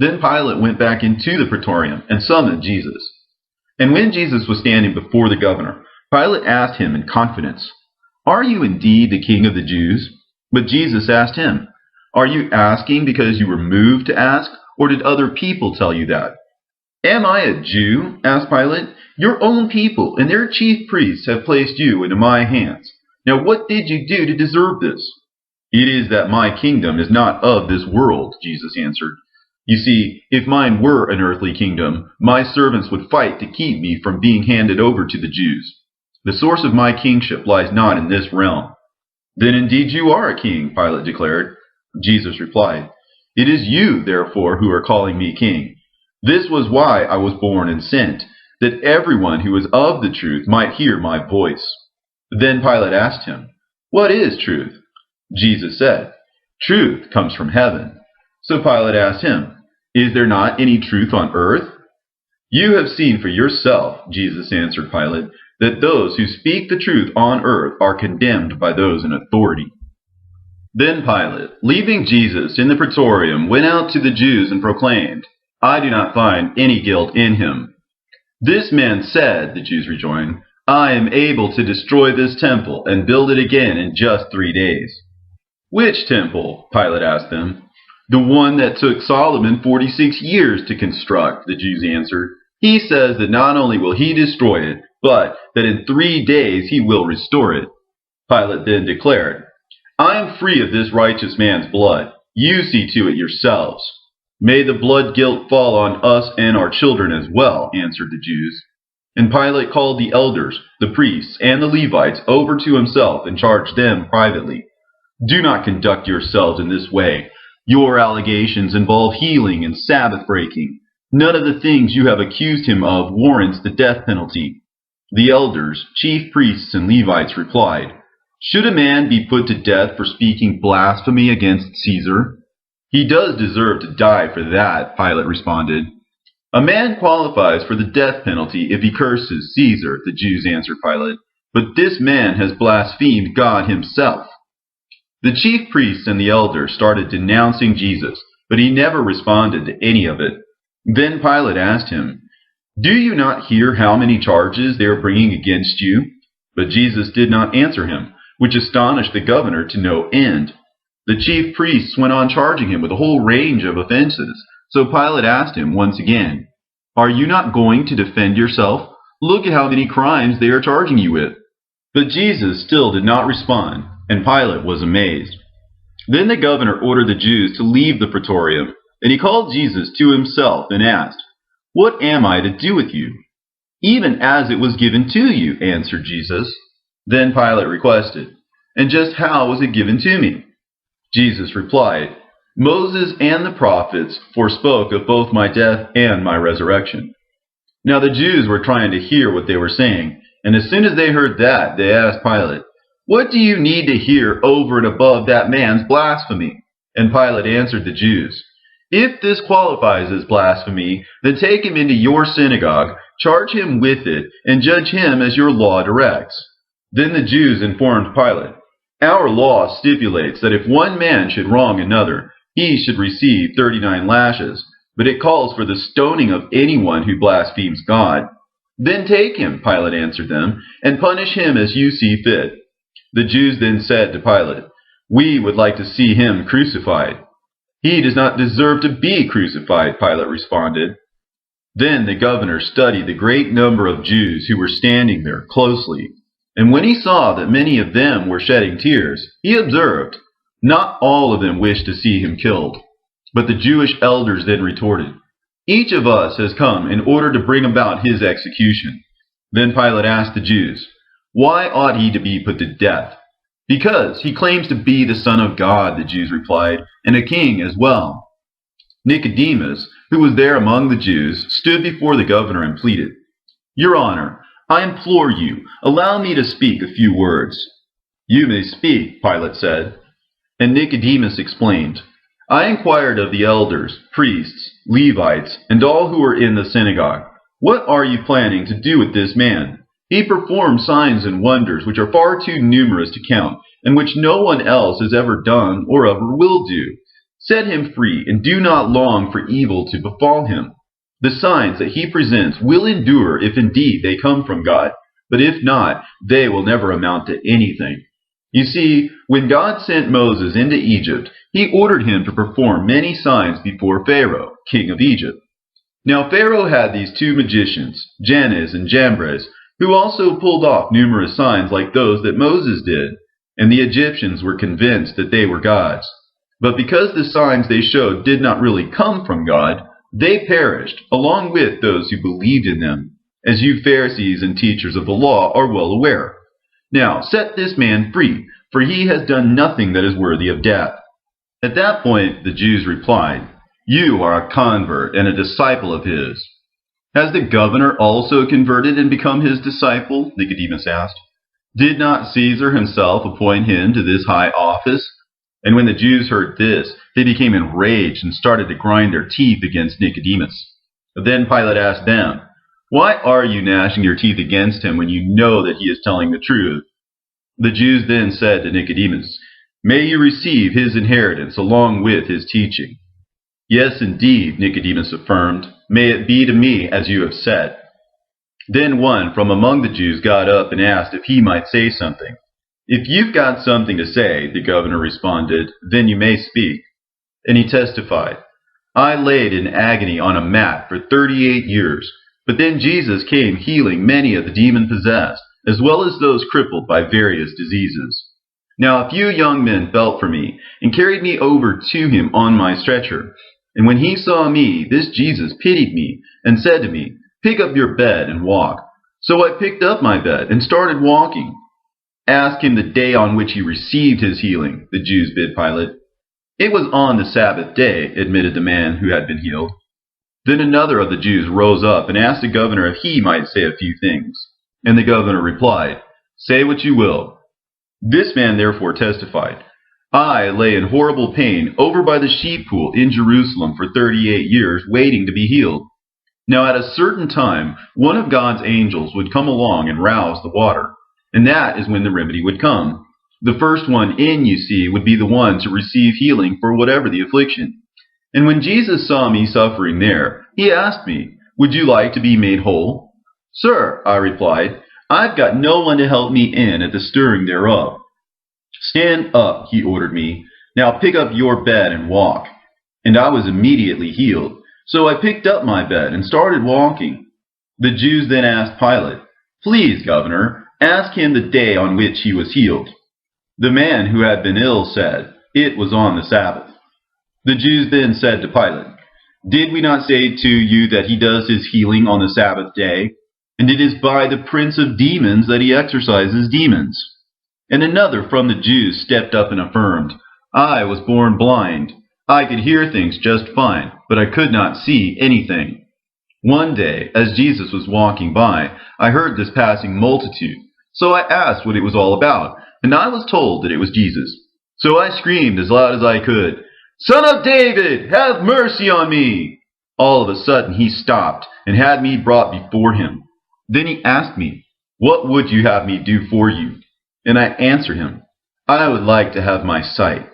Then Pilate went back into the praetorium and summoned Jesus. And when Jesus was standing before the governor, Pilate asked him in confidence, "Are you indeed the king of the Jews?" But Jesus asked him, "Are you asking because you were moved to ask, or did other people tell you that?" "Am I a Jew?" asked Pilate. "Your own people and their chief priests have placed you into my hands. Now what did you do to deserve this?" "It is that my kingdom is not of this world," Jesus answered. "You see, if mine were an earthly kingdom, my servants would fight to keep me from being handed over to the Jews. The source of my kingship lies not in this realm." "Then indeed you are a king," Pilate declared. Jesus replied, "It is you, therefore, who are calling me king. This was why I was born and sent, that everyone who is of the truth might hear my voice." Then Pilate asked him, "What is truth?" Jesus said, "Truth comes from heaven." So Pilate asked him, "Is there not any truth on earth?" "You have seen for yourself," Jesus answered Pilate, "that those who speak the truth on earth are condemned by those in authority." Then Pilate, leaving Jesus in the praetorium, went out to the Jews and proclaimed, "I do not find any guilt in him." "This man said," the Jews rejoined, "I am able to destroy this temple and build it again in just 3 days." "Which temple?" Pilate asked them. "The one that took Solomon 46 years to construct," the Jews answered. "He says that not only will he destroy it, but that in 3 days he will restore it." Pilate then declared, "I am free of this righteous man's blood. You see to it yourselves." "May the blood guilt fall on us and our children as well," answered the Jews. And Pilate called the elders, the priests, and the Levites over to himself and charged them privately, "Do not conduct yourselves in this way. Your allegations involve healing and Sabbath breaking. None of the things you have accused him of warrants the death penalty." The elders, chief priests, and Levites replied, "Should a man be put to death for speaking blasphemy against Caesar?" "He does deserve to die for that," Pilate responded. "A man qualifies for the death penalty if he curses Caesar," the Jews answered Pilate, "but this man has blasphemed God himself." The chief priests and the elders started denouncing Jesus, but he never responded to any of it. Then Pilate asked him, "Do you not hear how many charges they are bringing against you?" But Jesus did not answer him, which astonished the governor to no end. The chief priests went on charging him with a whole range of offenses. So Pilate asked him once again, "Are you not going to defend yourself? Look at how many crimes they are charging you with." But Jesus still did not respond, and Pilate was amazed. Then the governor ordered the Jews to leave the praetorium, and he called Jesus to himself and asked, "What am I to do with you?" "Even as it was given to you," answered Jesus. Then Pilate requested, "And just how was it given to me?" Jesus replied, "Moses and the prophets forespoke of both my death and my resurrection." Now the Jews were trying to hear what they were saying, and as soon as they heard that, they asked Pilate, "What do you need to hear over and above that man's blasphemy?" And Pilate answered the Jews, "If this qualifies as blasphemy, then take him into your synagogue, charge him with it, and judge him as your law directs." Then the Jews informed Pilate, "Our law stipulates that if one man should wrong another, he should receive 39 lashes, but it calls for the stoning of anyone who blasphemes God." "Then take him," Pilate answered them, "and punish him as you see fit." The Jews then said to Pilate, "We would like to see him crucified." "He does not deserve to be crucified," Pilate responded. Then the governor studied the great number of Jews who were standing there closely, and when he saw that many of them were shedding tears, he observed, not all of them wished to see him killed. But the Jewish elders then retorted, "Each of us has come in order to bring about his execution." Then Pilate asked the Jews, "Why ought he to be put to death?" "Because he claims to be the Son of God," the Jews replied, "and a king as well." Nicodemus, who was there among the Jews, stood before the governor and pleaded, "Your Honor, I implore you, allow me to speak a few words." "You may speak," Pilate said. And Nicodemus explained, "I inquired of the elders, priests, Levites, and all who were in the synagogue, what are you planning to do with this man? He performs signs and wonders which are far too numerous to count, and which no one else has ever done or ever will do. Set him free, and do not long for evil to befall him. The signs that he presents will endure if indeed they come from God, but if not, they will never amount to anything. You see, when God sent Moses into Egypt, he ordered him to perform many signs before Pharaoh, king of Egypt. Now Pharaoh had these two magicians, Jannes and Jambres, who also pulled off numerous signs like those that Moses did, and the Egyptians were convinced that they were gods. But because the signs they showed did not really come from God, they perished, along with those who believed in them, as you Pharisees and teachers of the law are well aware. Now set this man free, for he has done nothing that is worthy of death. At that point the Jews replied, "You are a convert and a disciple of his." "Has the governor also converted and become his disciple?" Nicodemus asked. "Did not Caesar himself appoint him to this high office?" And when the Jews heard this, they became enraged and started to grind their teeth against Nicodemus. Then Pilate asked them, "Why are you gnashing your teeth against him when you know that he is telling the truth?" The Jews then said to Nicodemus, "May you receive his inheritance along with his teaching." "Yes, indeed," Nicodemus affirmed. "May it be to me as you have said." Then one from among the Jews got up and asked if he might say something. "If you've got something to say," the governor responded, "then you may speak." And he testified, "I laid in agony on a mat for 38 years, but then Jesus came healing many of the demon-possessed, as well as those crippled by various diseases. Now a few young men felt for me and carried me over to him on my stretcher. And when he saw me, this Jesus pitied me and said to me, 'Pick up your bed and walk.' So I picked up my bed and started walking." "Ask him the day on which he received his healing," the Jews bid Pilate. "It was on the Sabbath day," admitted the man who had been healed. Then another of the Jews rose up and asked the governor if he might say a few things. And the governor replied, "Say what you will." This man therefore testified, "I lay in horrible pain over by the sheep pool in Jerusalem for 38 years, waiting to be healed. Now at a certain time, one of God's angels would come along and rouse the water, and that is when the remedy would come. The first one in, you see, would be the one to receive healing for whatever the affliction. And when Jesus saw me suffering there, he asked me, 'Would you like to be made whole?' 'Sir,' I replied, 'I've got no one to help me in at the stirring thereof.' 'Stand up,' he ordered me. 'Now pick up your bed and walk.' And I was immediately healed. So I picked up my bed and started walking. The Jews then asked Pilate, 'Please, governor, ask him the day on which he was healed.' The man who had been ill said, 'It was on the Sabbath.' The Jews then said to Pilate, 'Did we not say to you that he does his healing on the Sabbath day? And it is by the prince of demons that he exorcises demons.' And another from the Jews stepped up and affirmed, 'I was born blind. I could hear things just fine, but I could not see anything. One day, as Jesus was walking by, I heard this passing multitude. So I asked what it was all about, and I was told that it was Jesus. So I screamed as loud as I could, 'Son of David, have mercy on me!' All of a sudden he stopped and had me brought before him. Then he asked me, 'What would you have me do for you?' And I answered him, 'I would like to have my sight.'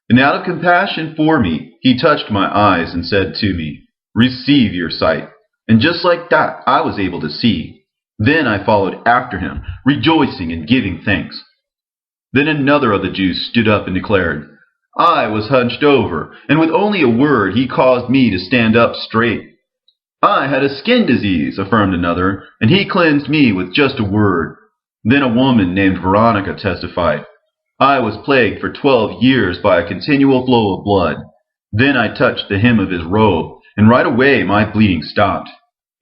And out of compassion for me, he touched my eyes and said to me, 'Receive your sight.' And just like that, I was able to see. Then I followed after him, rejoicing and giving thanks. Then another of the Jews stood up and declared, 'I was hunched over, and with only a word he caused me to stand up straight.' 'I had a skin disease,' affirmed another, 'and he cleansed me with just a word.' Then a woman named Veronica testified, 'I was plagued for 12 years by a continual flow of blood. Then I touched the hem of his robe, and right away my bleeding stopped.'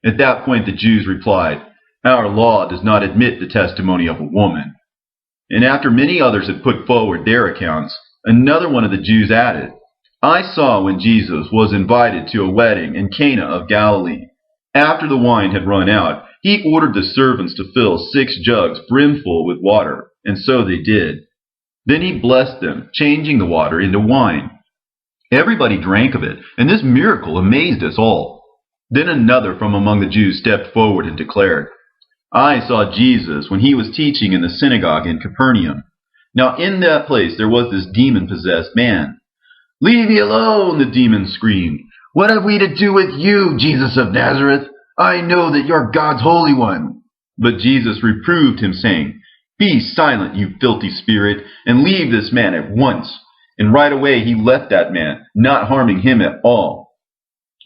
At that point the Jews replied, 'Our law does not admit the testimony of a woman.' And after many others had put forward their accounts, another one of the Jews added, 'I saw when Jesus was invited to a wedding in Cana of Galilee. After the wine had run out, he ordered the servants to fill 6 jugs brimful with water, and so they did. Then he blessed them, changing the water into wine. Everybody drank of it, and this miracle amazed us all. Then another from among the Jews stepped forward and declared, 'I saw Jesus when he was teaching in the synagogue in Capernaum. Now in that place there was this demon-possessed man. "Leave me alone," the demon screamed. "What have we to do with you, Jesus of Nazareth? I know that you're God's Holy One." But Jesus reproved him, saying, "Be silent, you filthy spirit, and leave this man at once." And right away he left that man, not harming him at all.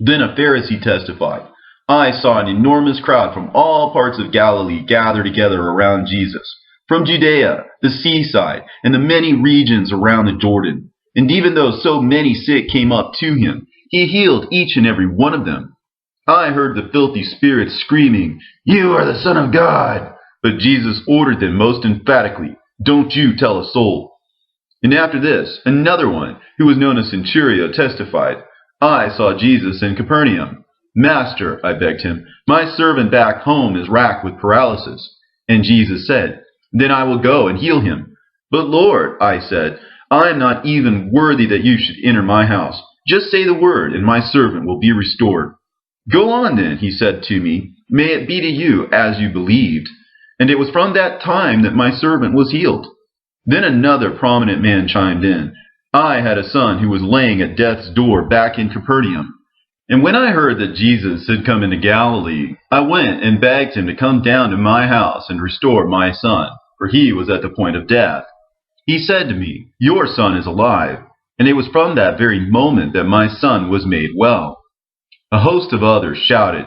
Then a Pharisee testified, "I saw an enormous crowd from all parts of Galilee gather together around Jesus, from Judea, the seaside, and the many regions around the Jordan. And even though so many sick came up to him, he healed each and every one of them. I heard the filthy spirits screaming, 'You are the Son of God!' But Jesus ordered them most emphatically, 'Don't you tell a soul.'" And after this, another one, who was known as Centurio, testified, "I saw Jesus in Capernaum. 'Master,' I begged him, 'my servant back home is racked with paralysis.' And Jesus said, 'Then I will go and heal him.' 'But Lord,' I said, 'I am not even worthy that you should enter my house. Just say the word, and my servant will be restored.' 'Go on then,' he said to me, 'may it be to you as you believed.' And it was from that time that my servant was healed." Then another prominent man chimed in, "I had a son who was laying at death's door back in Capernaum. And when I heard that Jesus had come into Galilee, I went and begged him to come down to my house and restore my son, for he was at the point of death. He said to me, 'Your son is alive.' And it was from that very moment that my son was made well." A host of others shouted,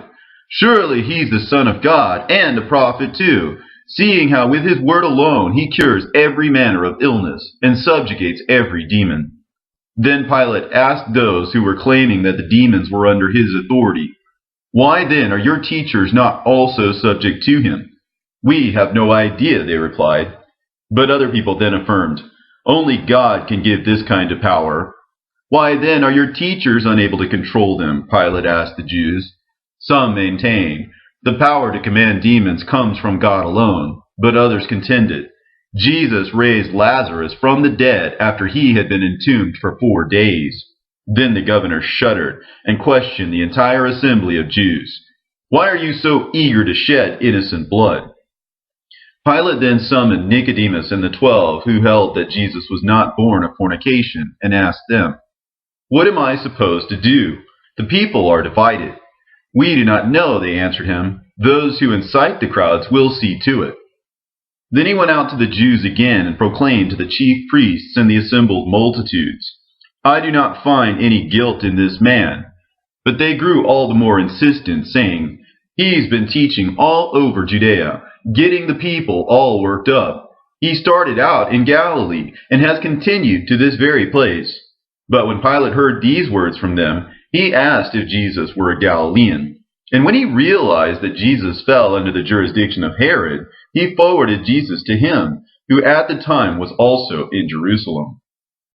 "Surely he's the Son of God, and a prophet too, seeing how with his word alone he cures every manner of illness, and subjugates every demon." Then Pilate asked those who were claiming that the demons were under his authority, "Why then are your teachers not also subject to him?" "We have no idea," they replied. But other people then affirmed, "Only God can give this kind of power." "Why then are your teachers unable to control them?" Pilate asked the Jews. Some maintained, "The power to command demons comes from God alone," but others contended, "Jesus raised Lazarus from the dead after he had been entombed for 4 days." Then the governor shuddered and questioned the entire assembly of Jews. "Why are you so eager to shed innocent blood?" Pilate then summoned Nicodemus and the 12 who held that Jesus was not born of fornication, and asked them, "What am I supposed to do? The people are divided." "We do not know," they answered him. "Those who incite the crowds will see to it." Then he went out to the Jews again and proclaimed to the chief priests and the assembled multitudes, "I do not find any guilt in this man." But they grew all the more insistent, saying, "He's been teaching all over Judea, getting the people all worked up. He started out in Galilee and has continued to this very place." But when Pilate heard these words from them, he asked if Jesus were a Galilean. And when he realized that Jesus fell under the jurisdiction of Herod, he forwarded Jesus to him, who at the time was also in Jerusalem.